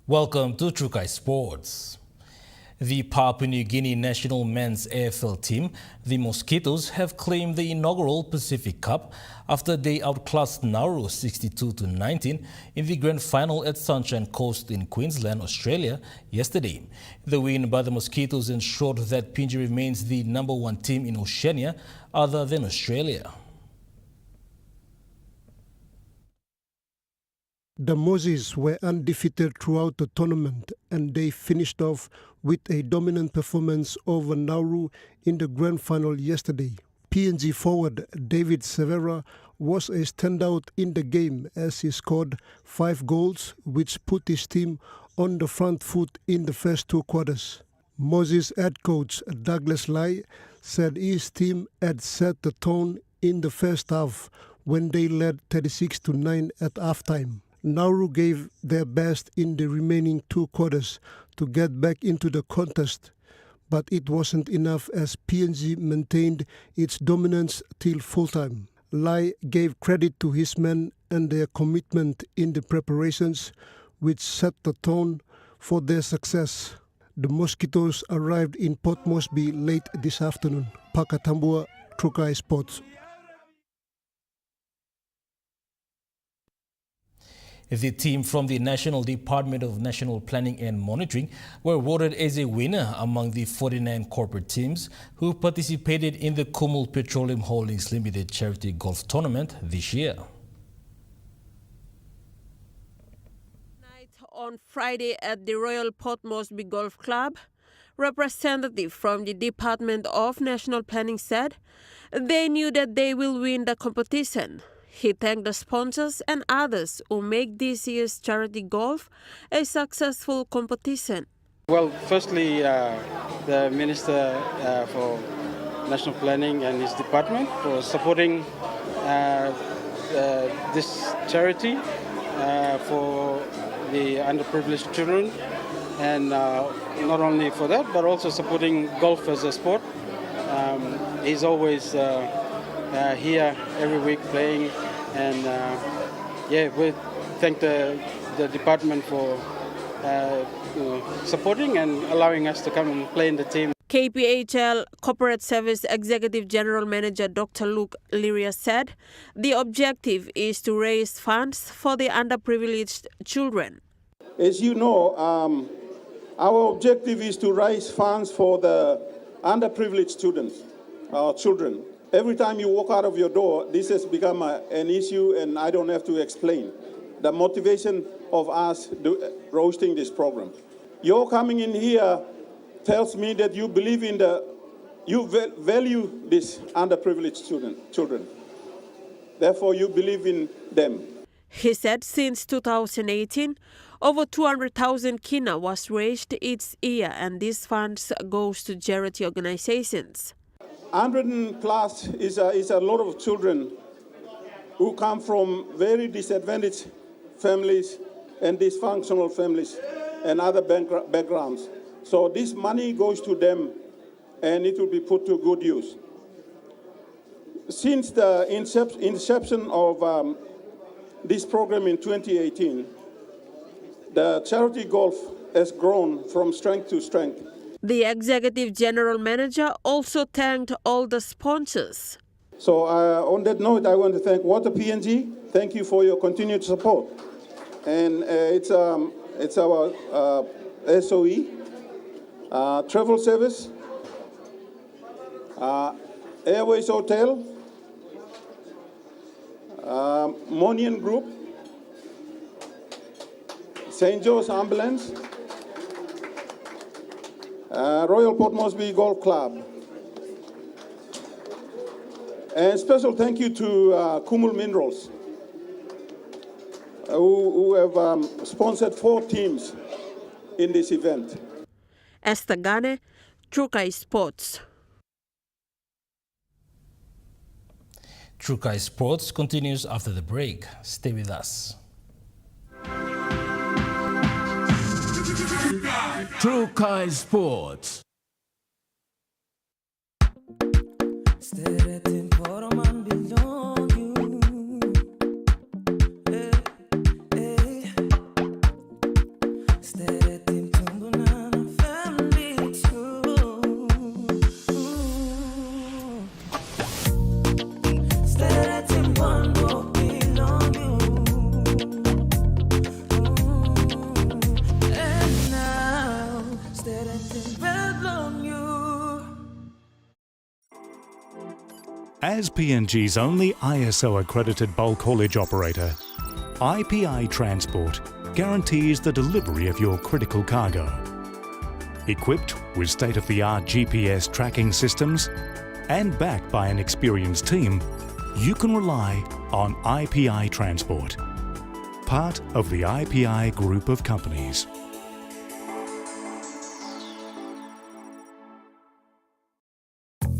Welcome to Trukai Sports. The Papua New Guinea national men's AFL team, the Mosquitoes, have claimed the inaugural Pacific Cup after they outclassed Nauru 62-19 in the grand final at Sunshine Coast in Queensland, Australia, yesterday. The win by the Mosquitoes ensured that PNG remains the #1 team in Oceania other than Australia. The Mozzies were undefeated throughout the tournament, and they finished off with a dominant performance over Nauru in the grand final yesterday. PNG forward David Severa was a standout in the game as he scored 5 goals, which put his team on the front foot in the first 2 quarters. Mozzies head coach Douglas Lai said his team had set the tone in the first half when they led 36-9 at halftime. Nauru gave their best in the remaining 2 quarters to get back into the contest, but it wasn't enough as PNG maintained its dominance till full-time. Lai gave credit to his men and their commitment in the preparations, which set the tone for their success. The Mosquitoes arrived in Port Moresby late this afternoon. Pakatambua, Trukai Sports. The team from the National Department of National Planning and Monitoring were awarded as a winner among the 49 corporate teams who participated in the Kumul Petroleum Holdings Limited Charity Golf Tournament this year. On Friday at the Royal Port Moresby Golf Club, representative from the Department of National Planning said they knew that they will win the competition. He thanked the sponsors and others who make this year's charity golf a successful competition. Well, firstly, the Minister for National Planning and his department for supporting this charity for the underprivileged children, and not only for that, but also supporting golf as a sport. He's always here every week playing, and we thank the department for supporting and allowing us to come and play in the team. KPHL Corporate Service Executive General Manager Dr. Luke Liria said the objective is to raise funds for the underprivileged children. As you know, our objective is to raise funds for the underprivileged children. Every time you walk out of your door, this has become an issue, and I don't have to explain the motivation of us hosting this program. Your coming in here tells me that you believe in you value these underprivileged children. Therefore, you believe in them. He said since 2018, over 200,000 kina was raised each year, and these funds goes to charity organizations. 100 plus is a lot of children who come from very disadvantaged families and dysfunctional families and other backgrounds. So this money goes to them, and it will be put to good use. Since the inception of this program in 2018, the charity golf has grown from strength to strength. The Executive General Manager also thanked all the sponsors. So on that note, I want to thank Water PNG. Thank you for your continued support. And it's our SOE, Travel Service, Airways Hotel, Monian Group, St. Joe's Ambulance, Royal Port Moresby Golf Club. And special thank you to Kumul Minerals, who have sponsored 4 teams in this event. Esther Gane, Trukai Sports. Trukai Sports continues after the break. Stay with us. Trukai Sports. Family. As PNG's only ISO-accredited bulk haulage operator, IPI Transport guarantees the delivery of your critical cargo. Equipped with state-of-the-art GPS tracking systems and backed by an experienced team, you can rely on IPI Transport, part of the IPI group of companies.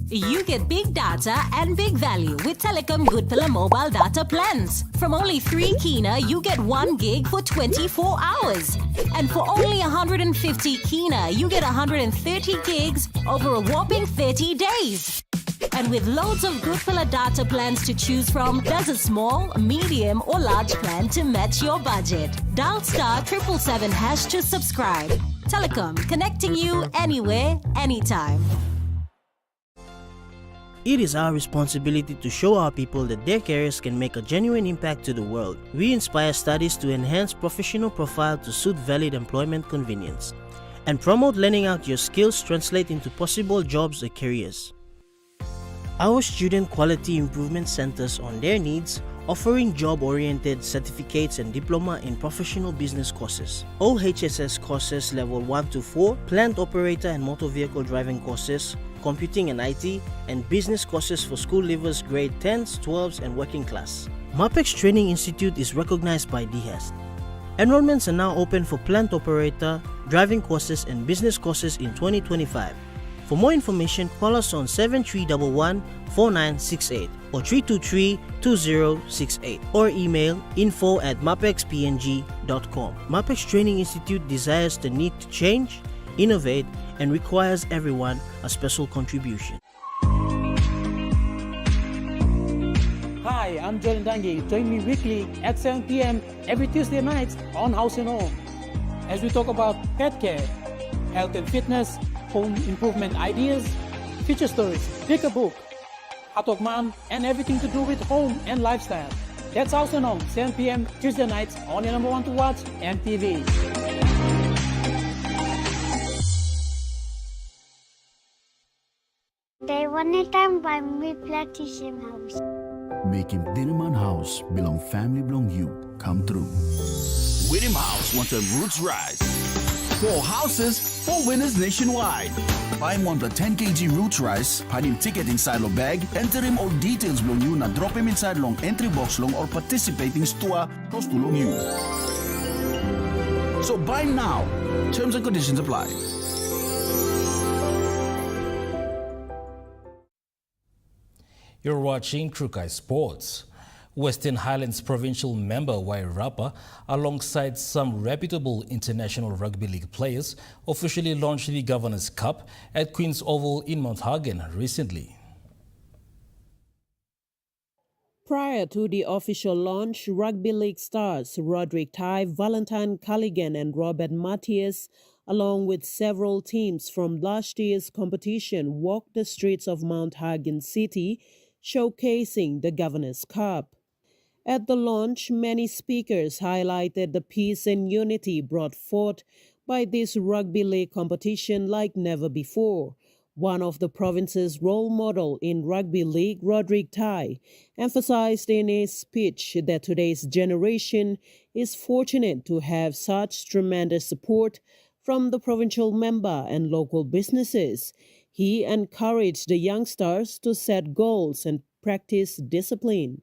You get big data and big value with Telecom Good Pillar mobile data plans. From only 3 kina, you get 1 gig for 24 hours. And for only 150 kina, you get 130 gigs over a whopping 30 days. And with loads of Good Pillar data plans to choose from, there's a small, medium or large plan to match your budget. Dial *777# to subscribe. Telecom, connecting you anywhere, anytime. It is our responsibility to show our people that their careers can make a genuine impact to the world. We inspire studies to enhance professional profile to suit valid employment convenience, and promote learning out your skills translate into possible jobs or careers. Our student quality improvement centers on their needs, offering job-oriented certificates and diploma in professional business courses, OHSS courses level 1 to 4, plant operator and motor vehicle driving courses, computing and IT, and business courses for school leavers grade 10s, 12s, and working class. MAPEX Training Institute is recognized by DHEST. Enrollments are now open for plant operator, driving courses, and business courses in 2025. For more information, call us on 7311-4968 or 323-2068 or email info@mapexpng.com. MAPEX Training Institute desires the need to change, innovate, and requires everyone a special contribution. Hi, I'm Jordan Dangi. Join me weekly at 7 p.m. every Tuesday nights on House and Home as we talk about pet care, health and fitness, home improvement ideas, future stories, pick a book, Atok Mom, and everything to do with home and lifestyle. That's House and Home, 7 p.m. Tuesday nights on your number one to watch, EMTV. They wanted time by me Platinum House. Making Dinaman House belong family belong you come true. William House wants a roots rise. 4 houses, 4 winners nationwide. Buy him 10 kg roots rice, find him ticket inside your bag, enter him all details belong you, na drop him inside long entry box long or participating store close to long you. So buy now. Terms and conditions apply. You're watching Trukai Sports. Western Highlands Provincial member Wairapa, alongside some reputable international rugby league players, officially launched the Governors' Cup at Queen's Oval in Mount Hagen recently. Prior to the official launch, rugby league stars Roderick Tai, Valentine Culligan and Robert Matthias, along with several teams from last year's competition, walked the streets of Mount Hagen City, showcasing the Governors' Cup. At the launch, many speakers highlighted the peace and unity brought forth by this rugby league competition like never before. One of the province's role model in rugby league, Roderick Tai, emphasized in his speech that today's generation is fortunate to have such tremendous support from the provincial member and local businesses. He encouraged the youngsters to set goals and practice discipline.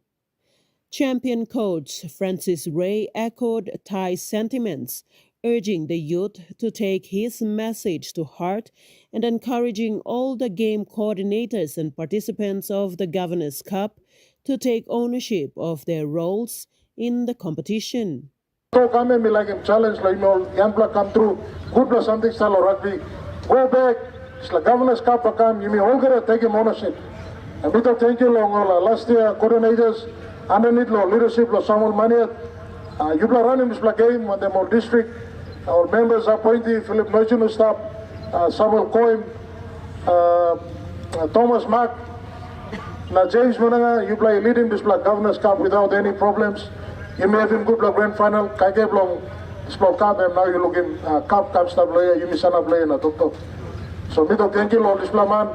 Champion coach Francis Ray echoed Tai's sentiments, urging the youth to take his message to heart and encouraging all the game coordinators and participants of the Governors' Cup to take ownership of their roles in the competition. So come and be like him challenge like young blood come through, good plus something style of rugby. Go back, it's the Governors' Cup come, you may all get to take him ownership. And we thank you long last year coordinators underneath leadership of Samuel Maniat. You are running this game when the more district. Our members appointed Philip Nojun staff, Samuel Coim, Thomas Mack. Now James Mananga, you play leading this Governors' Cup without any problems. You may have him good grand final. Kage blong this cup and now you looking cup star player. You miss another player na top. So me to thank you Lord this man.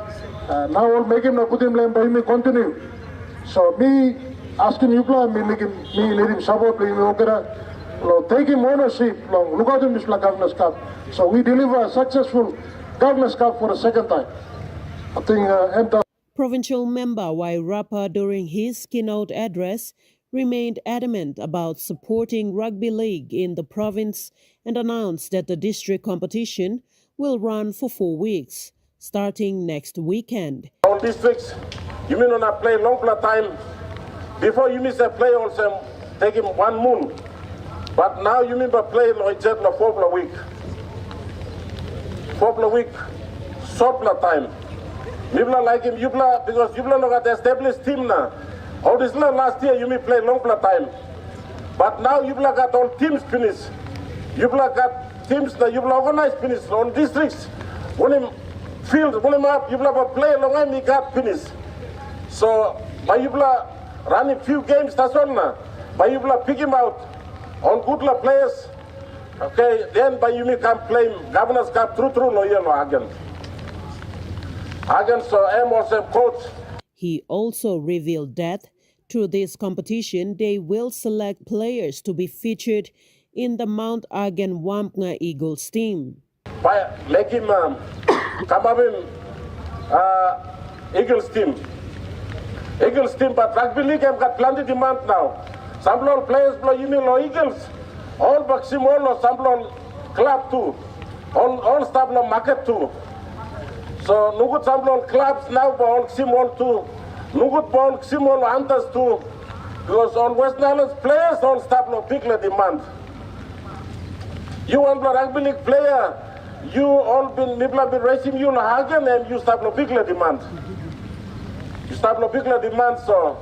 Now we'll make him na put him lane by me continue. So me asking you, me need him support, taking ownership, look at him, this Governor's Cup. So we deliver a successful Governor's Cup for the second time. I think Provincial member Wairapa, during his keynote address, remained adamant about supporting rugby league in the province and announced that the district competition will run for 4 weeks, starting next weekend. All districts, you may not play long time. Before you miss a play also take him 1 month. But now you may play like that 4 week. 4 week, short time. You like him, because you not got established team now. All this last year you may play long time. But now you got all teams finished. You got teams that you organized finished on districts. When him field, when him up, you play long time, he got finished. So by you run a few games, that's all now. By you pick him out on good players. Okay, then by you may come play Governor's Cup through lawyer again. Again, so I'm also coach. He also revealed that through this competition, they will select players to be featured in the Mount Agen Wampna Eagles team. By make him come up in Eagles team. Eagles team, but rugby league have got plenty demand now. Some players play Eagles. All Baximolo, some club too. All staff market too. So nugut some clubs now ball simol too. Nugut ball simol hunters too. Because on West Islands players all staff big demand. You want a rugby league player, you all been racing you Hagen and you start big demand. You start big demand so.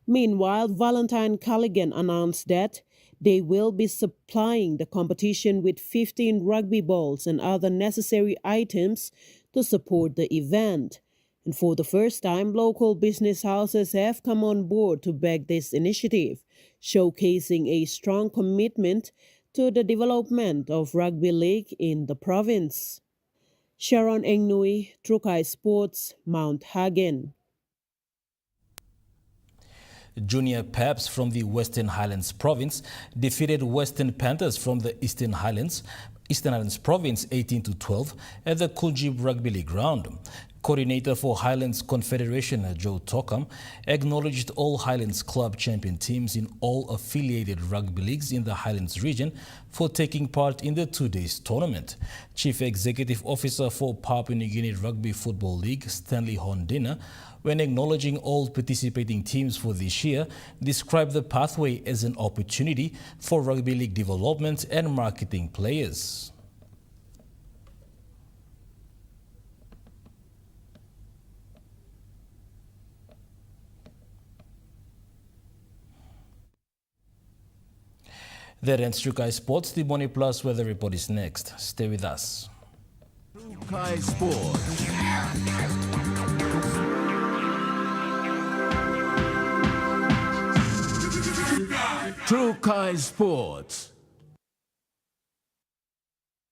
Meanwhile, Valentine Culligan announced that they will be supplying the competition with 15 rugby balls and other necessary items to support the event. And for the first time, local business houses have come on board to back this initiative, showcasing a strong commitment to the development of rugby league in the province. Sharon Engnui, Trukai Sports, Mount Hagen. Junior Paps from the Western Highlands Province defeated Western Panthers from the Eastern Highlands Province 18-12 at the Kuljib Rugby League round. Coordinator for Highlands Confederation, Joe Tockham, acknowledged all Highlands Club champion teams in all affiliated rugby leagues in the Highlands region for taking part in the 2-day tournament. Chief Executive Officer for Papua New Guinea Rugby Football League, Stanley Hondina, when acknowledging all participating teams for this year, described the pathway as an opportunity for rugby league development and marketing players. That ends Trukai Sports. The Boni Plus weather report is next. Stay with us. Trukai Sports. Trukai Sports.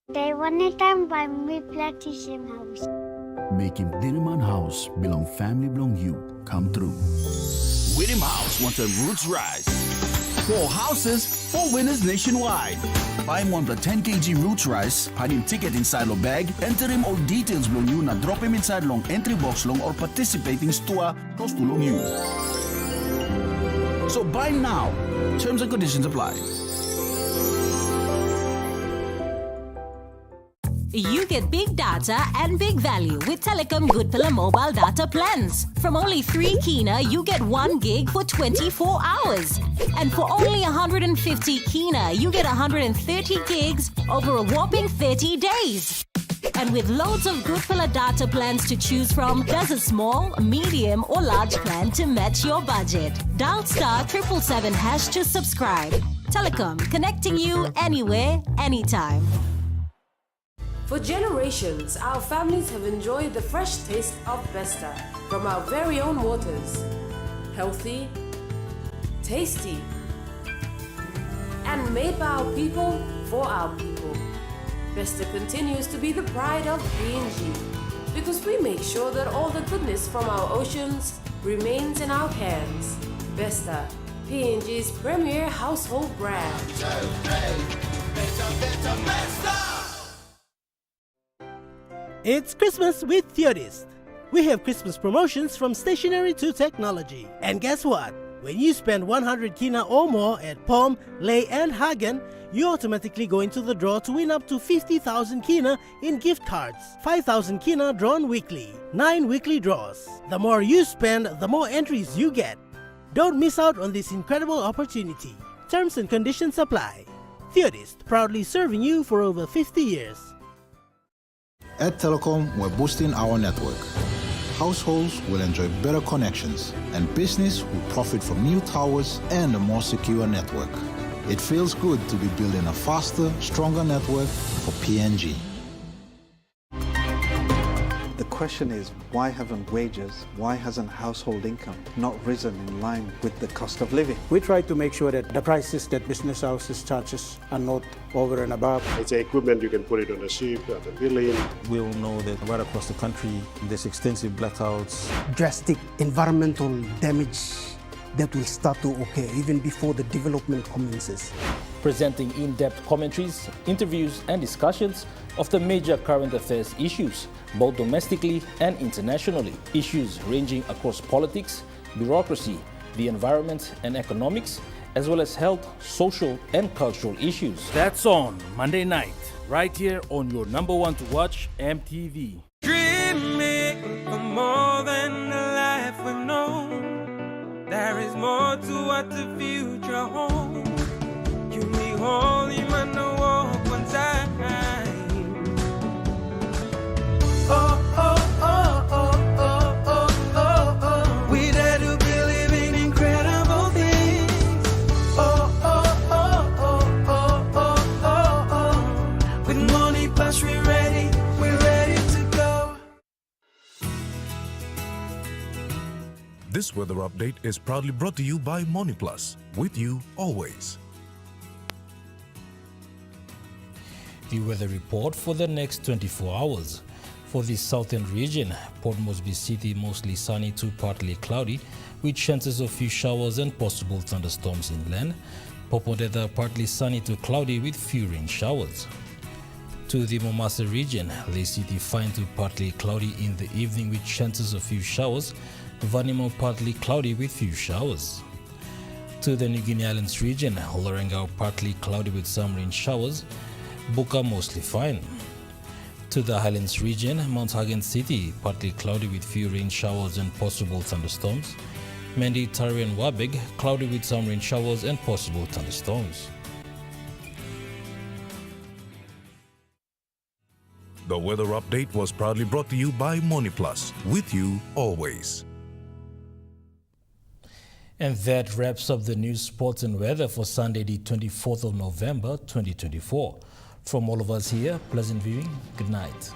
They one time by me Platinum House. Making Diliman House belong family belong you come true. William House wants a roots rise. 4 houses, 4 winners nationwide. Buy him 1 10 kg roots rice, hide him ticket inside your bag, enter him all details belong you, na drop him inside long entry box long or participating store close to long you. So buy now. Terms and conditions apply. You get big data and big value with Telecom Good Pillar mobile data plans. From only 3 kina, you get 1 gig for 24 hours. And for only 150 kina, you get 130 gigs over a whopping 30 days. And with loads of Good Pillar data plans to choose from, there's a small, medium or large plan to match your budget. Dial *777# to subscribe. Telecom, connecting you anywhere, anytime. For generations, our families have enjoyed the fresh taste of Vesta from our very own waters. Healthy, tasty, and made by our people for our people. Vesta continues to be the pride of PNG because we make sure that all the goodness from our oceans remains in our hands. Vesta, PNG's premier household brand. It's Christmas with Theodist. We have Christmas promotions from stationery to technology. And guess what? When you spend 100 kina or more at POM, Lay and Hagen, you automatically go into the draw to win up to 50,000 kina in gift cards. 5,000 kina drawn weekly. 9 weekly draws. The more you spend, the more entries you get. Don't miss out on this incredible opportunity. Terms and conditions apply. Theodist, proudly serving you for over 50 years. At Telecom, we're boosting our network. Households will enjoy better connections, and business will profit from new towers and a more secure network. It feels good to be building a faster, stronger network for PNG. The question is, why haven't wages, why hasn't household income not risen in line with the cost of living? We try to make sure that the prices that business houses charges are not over and above. It's equipment, you can put it on a ship, at a building. We all know that right across the country, there's extensive blackouts. Drastic environmental damage that will start to occur even before the development commences. Presenting in-depth commentaries, interviews and discussions of the major current affairs issues, both domestically and internationally. Issues ranging across politics, bureaucracy, the environment and economics, as well as health, social and cultural issues. That's on Monday night, right here on your #1 to watch, EMTV. Dreaming for more than the life we've known. There is more to what the future holds. You need holy man to walk one time. Oh, oh, oh, oh, oh, oh, oh, oh. We dare to believe in incredible things. Oh, oh, oh, oh, oh, oh, oh, oh. With money plus we're ready to go. This weather update is proudly brought to you by Money Plus, with you always. The weather report for the next 24 hours. For the southern region, Port Moresby City mostly sunny to partly cloudy, with chances of few showers and possible thunderstorms inland. Popondetta partly sunny to cloudy with few rain showers. To the Momasa region, Lay City fine to partly cloudy in the evening with chances of few showers. Vanimo partly cloudy with few showers. To the New Guinea Islands region, Lorengau partly cloudy with some rain showers. Buka mostly fine. To the Highlands region, Mount Hagen City partly cloudy with few rain showers and possible thunderstorms. Mendi, Tari and Wabeg cloudy with some rain showers and possible thunderstorms. The weather update was proudly brought to you by Money Plus, with you always. And that wraps up the news, sports and weather for Sunday, the 24th of November, 2024. From all of us here, pleasant viewing. Good night.